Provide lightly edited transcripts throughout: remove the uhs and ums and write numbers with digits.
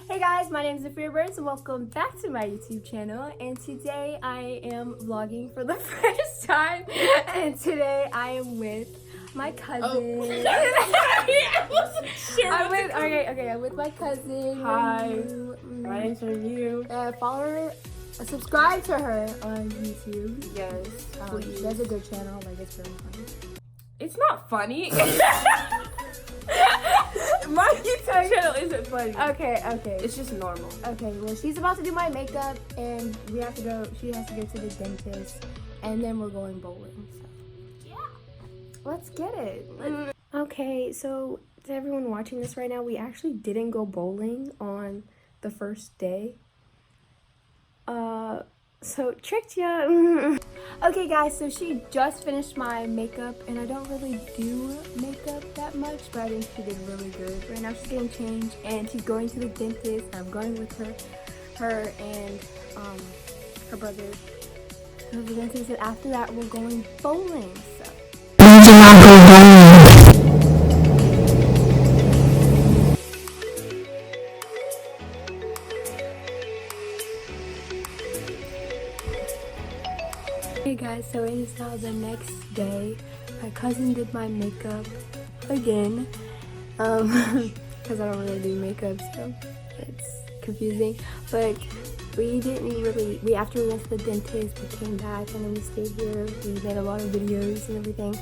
Hey guys, my name is Birds and welcome back to my YouTube channel, and today I am vlogging for the first time, and today I am with my cousin. I wasn't sure. I'm with my cousin. Hi, my name's Rameuh. Follow her, subscribe to her on YouTube. Yes, please. She has a good channel, like it's very funny. It's not funny. My YouTube channel isn't funny. Okay. It's just normal. Okay, well, she's about to do my makeup, and she has to go to the dentist, and then we're going bowling. So, yeah, let's get it. Okay, so to everyone watching this right now, we actually didn't go bowling on the first day. So tricked ya. Okay guys, so she just finished my makeup, and I don't really do makeup that much, but I think she did really good. Right now she's getting changed and she's going to the dentist. I'm going with her and her brother to the dentist, and after that we're going bowling. So hey guys, so it is now the next day. My cousin did my makeup again, because I don't really do makeup, so it's confusing. But after we went to the dentist, we came back and then we stayed here. We made a lot of videos and everything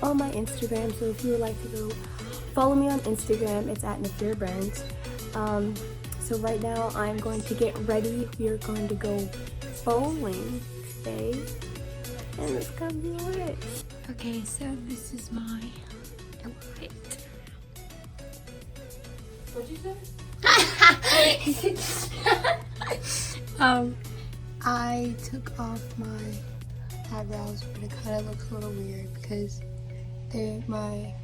on my Instagram, so if you would like to go follow me on Instagram, it's at ANNNNDDD. So right now I'm going to get ready. We are going to go bowling today. And it's gonna be lit. Okay, so this is my outfit. What'd you say? I took off my eyebrows, but it kind of looks a little weird because sometimes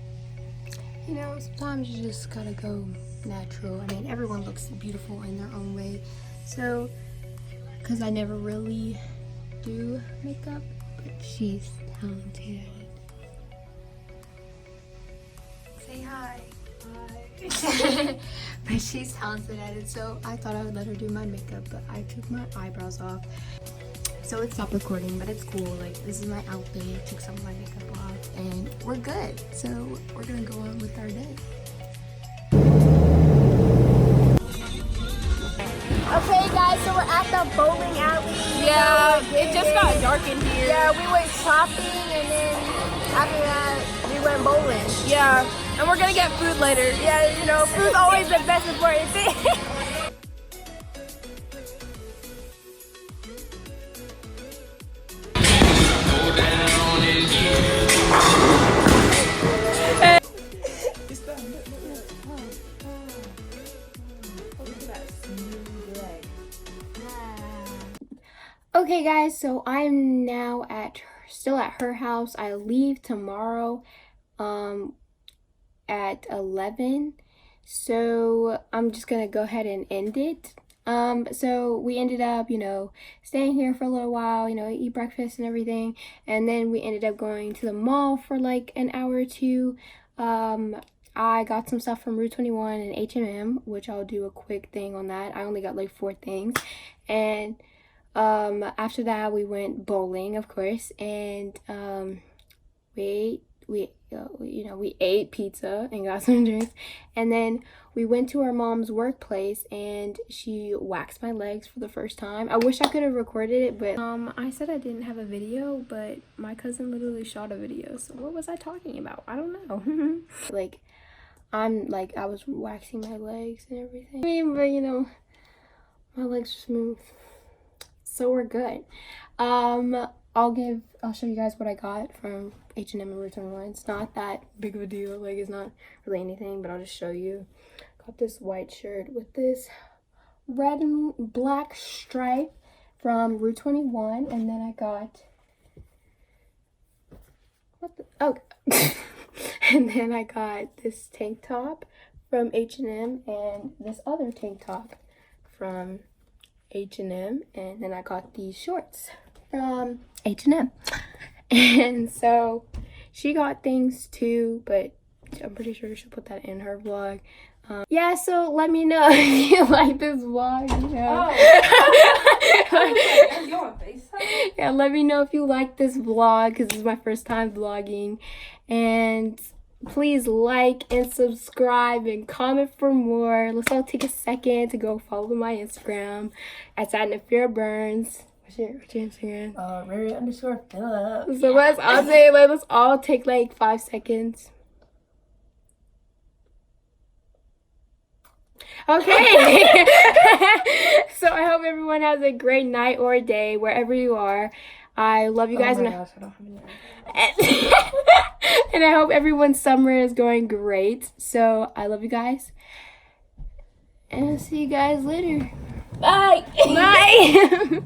you just gotta go natural. I mean, everyone looks beautiful in their own way. So, because I never really do makeup, but she's talented. Say hi. Hi. But she's talented at it, so I thought I would let her do my makeup, but I took my eyebrows off. So it stopped recording, but it's cool. Like, this is my outfit. Took some of my makeup off, and we're good. So we're gonna go on with our day. Okay guys, so we're at the bowling alley. Yeah, it just got dark in here. Yeah, we went shopping, and then after that, we went bowling. Yeah, and we're gonna get food later. Yeah, food's always the best important thing. Okay guys, so I'm now still at her house. I leave tomorrow at 11, so I'm just gonna go ahead and end it. So we ended up staying here for a little while, eat breakfast and everything, and then we ended up going to the mall for like an hour or two. I got some stuff from Route 21 and H&M, which I'll do a quick thing on that. I only got like 4 things, and after that we went bowling, of course, and we ate pizza and got some drinks, and then we went to our mom's workplace and she waxed my legs for the first time. I wish I could have recorded it, but I said I didn't have a video, but my cousin literally shot a video, so what was I talking about? I don't know. I was waxing my legs and everything. I mean, but my legs are smooth. So we're good. I'll show you guys what I got from H&M and Route 21. It's not that big of a deal. Like, it's not really anything, but I'll just show you. Got this white shirt with this red and black stripe from Route 21, and then I got and then I got this tank top from H&M and this other tank top from H&M, and then I got these shorts from H&M. And so she got things too, but I'm pretty sure she'll put that in her vlog. Yeah, so let me know if you like this vlog, you know. Are you on FaceTime? Yeah, let me know if you like this vlog because this is my first time vlogging. And please like and subscribe and comment for more. Let's all take a second to go follow my Instagram at @NafiraBurns. What's your Instagram? Rary_Philip. So let's all take like 5 seconds. Okay. So I hope everyone has a great night or a day wherever you are. I love you guys, Oh my and gosh, I don't have any. and I hope everyone's summer is going great. So I love you guys, and I'll see you guys later. Bye. Bye.